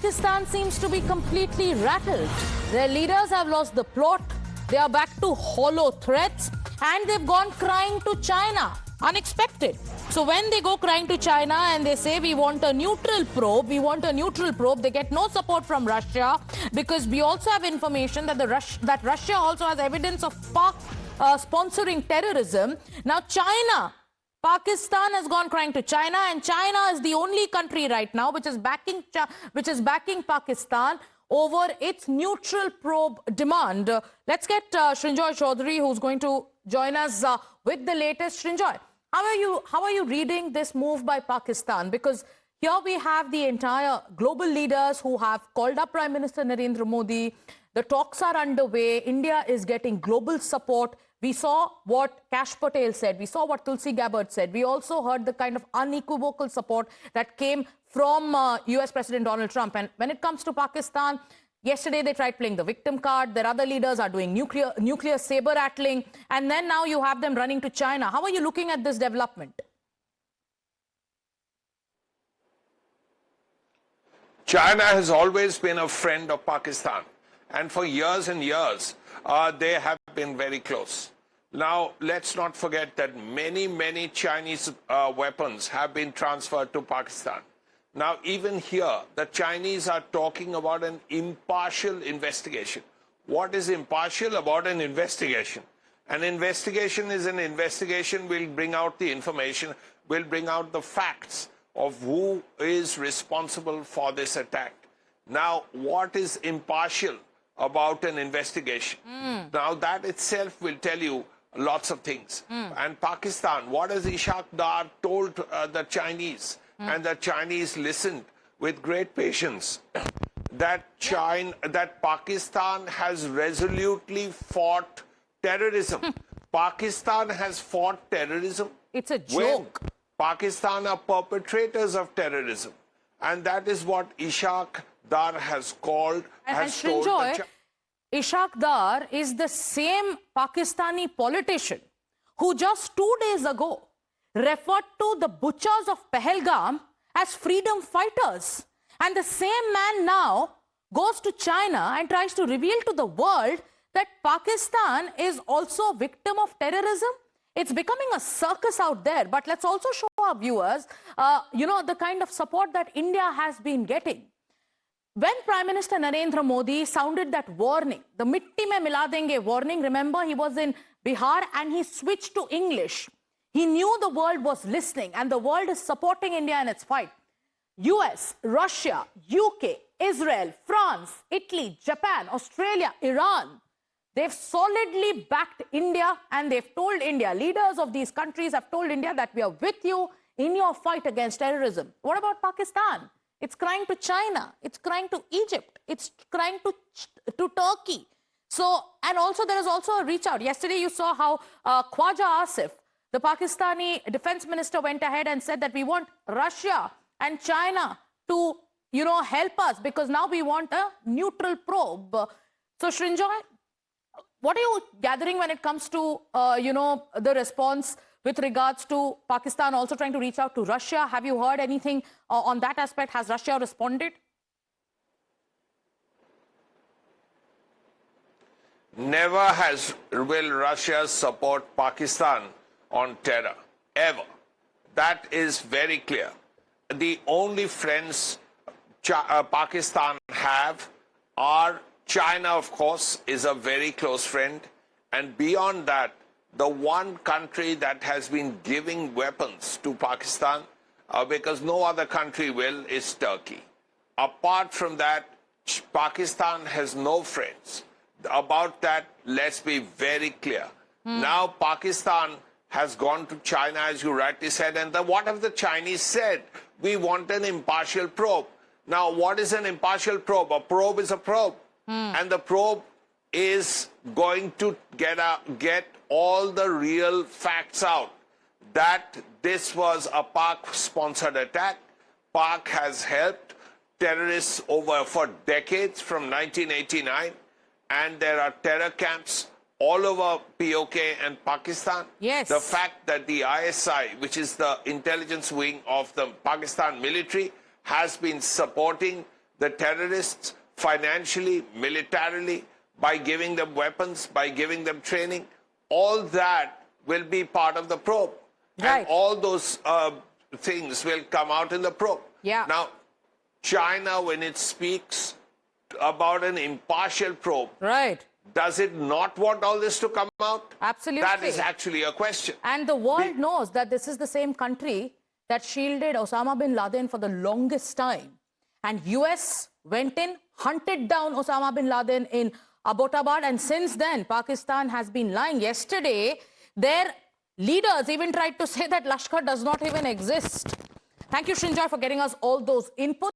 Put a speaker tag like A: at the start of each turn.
A: Pakistan seems to be completely rattled. Their leaders have lost the plot. They are back to hollow threats and they've gone crying to China. Unexpected. So when they go crying to China and they say we want a neutral probe, they get no support from Russia because we also have information that Russia also has evidence of Pak sponsoring terrorism. Now Pakistan has gone crying to China, and China is the only country right now which is backing Pakistan over its neutral probe demand. Let's get Srinjoy Chaudhary, who's going to join us with the latest. Srinjoy, how are you reading this move by Pakistan? Because here we have the entire global leaders who have called up Prime Minister Narendra Modi. The talks are underway. India is getting global support. We saw what Kash Patel said. We saw what Tulsi Gabbard said. We also heard the kind of unequivocal support that came from US President Donald Trump. And when it comes to Pakistan, yesterday they tried playing the victim card. Their other leaders are doing nuclear saber-rattling. And then now you have them running to China. How are you looking at this development?
B: China has always been a friend of Pakistan. And for years and years, they have been very close. Now, let's not forget that many Chinese weapons have been transferred to Pakistan. Now, even here, the Chinese are talking about an impartial investigation. What is impartial about an investigation? An investigation is an investigation. Will bring out the information, will bring out the facts of who is responsible for this attack. Now, what is impartial about an investigation? Now, that itself will tell you lots of things. And Pakistan, what has Ishaq Dar told the Chinese? And the Chinese listened with great patience. That Pakistan has resolutely fought terrorism. Pakistan has fought terrorism.
A: It's a joke.
B: When Pakistan are perpetrators of terrorism. And that is what Ishaq Dar has called, has told the
A: Ishaq Dar is the same Pakistani politician who just 2 days ago referred to the butchers of Pahalgam as freedom fighters. And the same man now goes to China and tries to reveal to the world that Pakistan is also a victim of terrorism. It's becoming a circus out there. But let's also show our viewers, the kind of support that India has been getting. When Prime Minister Narendra Modi sounded that warning, the mitti mein mila denge warning, remember he was in Bihar and he switched to English. He knew the world was listening and the world is supporting India in its fight. US, Russia, UK, Israel, France, Italy, Japan, Australia, Iran, they've solidly backed India and they've told India, leaders of these countries have told India that we are with you in your fight against terrorism. What about Pakistan? It's crying to China. It's crying to Egypt. It's crying to Turkey. So, and also there is also a reach out. Yesterday you saw how Khwaja Asif, the Pakistani defense minister, went ahead and said that we want Russia and China to, help us because now we want a neutral probe. So, Srinjoy, what are you gathering when it comes to, the response with regards to Pakistan also trying to reach out to Russia? Have you heard anything on that aspect? Has Russia responded?
B: Never will Russia support Pakistan on terror, ever. That is very clear. The only friends Pakistan have are China, of course, is a very close friend. And beyond that, the one country that has been giving weapons to Pakistan, because no other country will, is Turkey. Apart from that, Pakistan has no friends. About that, let's be very clear. Now, Pakistan has gone to China, as you rightly said, and what have the Chinese said? We want an impartial probe. Now, what is an impartial probe? A probe is a probe. And the probe is going to get all the real facts out. That this was a Pak-sponsored attack. Pak has helped terrorists for decades, from 1989. And there are terror camps all over POK and Pakistan.
A: Yes.
B: The fact that the ISI, which is the intelligence wing of the Pakistan military, has been supporting the terrorists financially, militarily, by giving them weapons, by giving them training. All that will be part of the probe.
A: Right.
B: And all those things will come out in the probe.
A: Yeah.
B: Now, China, when it speaks about an impartial probe,
A: Right.
B: does it not want all this to come out?
A: Absolutely.
B: That is actually a question.
A: And the world knows that this is the same country that shielded Osama bin Laden for the longest time. And US went in, hunted down Osama bin Laden in Abbottabad, and since then, Pakistan has been lying. Yesterday, their leaders even tried to say that Lashkar does not even exist. Thank you, Srinjoy, for getting us all those inputs.